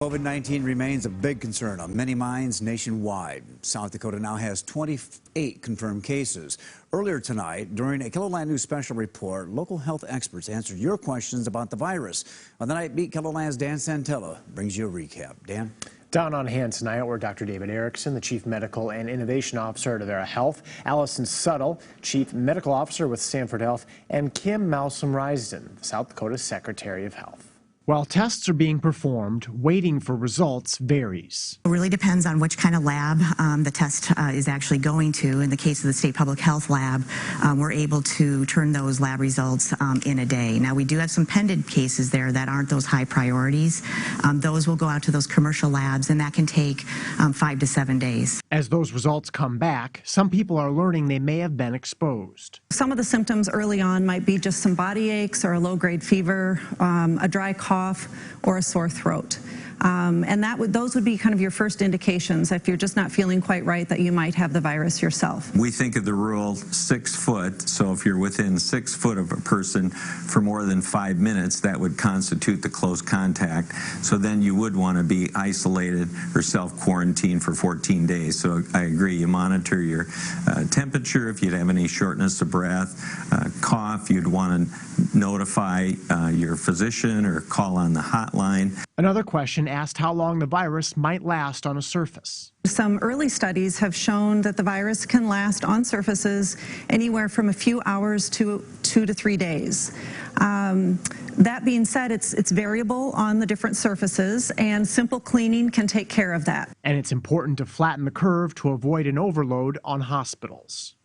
COVID-19 remains a big concern on many minds nationwide. South Dakota now has 28 confirmed cases. Earlier tonight, during a KELOLAND News special report, local health experts answered your questions about the virus. On the Night Beat, KELOLAND's Dan Santella brings you a recap. Dan? Down on hand tonight were Dr. David Erickson, the Chief Medical and Innovation Officer at Avera Health, Allison Suttle, Chief Medical Officer with Stanford Health, and Kim Malsom-Risden, the South Dakota Secretary of Health. While tests are being performed, waiting for results varies. It really depends on which kind of lab the test is actually going to. In the case of the State Public Health Lab, we're able to turn those lab results in a day. Now, we do have some pending cases there that aren't those high priorities. Those will go out to those commercial labs, and that can take 5 to 7 days. As those results come back, some people are learning they may have been exposed. Some of the symptoms early on might be just some body aches or a low-grade fever, a dry cough, or a sore throat. And those would be kind of your first indications if you're just not feeling quite right that you might have the virus yourself. We think of the rule 6 foot, so if you're within 6 foot of a person for more than 5 minutes, that would constitute the close contact. So then you would want to be isolated or self-quarantined for 14 days. So I agree, you monitor your temperature. If you'd have any shortness of breath, cough, you'd want to notify your physician or call on the hotline. Another question asked how long the virus might last on a surface. Some early studies have shown that the virus can last on surfaces anywhere from a few hours to 2 to 3 days. That being said, it's variable on the different surfaces, and simple cleaning can take care of that. And it's important to flatten the curve to avoid an overload on hospitals.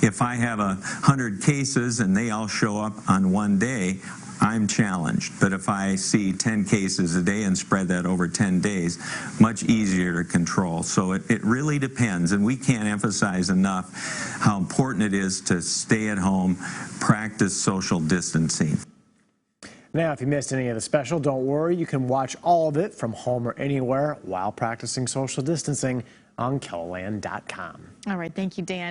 If I have 100 cases and they all show up on one day, I'm challenged. But if I see 10 cases a day and spread that over 10 days, much easier to control. So it really depends, and we can't emphasize enough how important it is to stay at home, practice social distancing. Now, if you missed any of the special, don't worry. You can watch all of it from home or anywhere while practicing social distancing on KELOLAND.com. All right, thank you, Dan.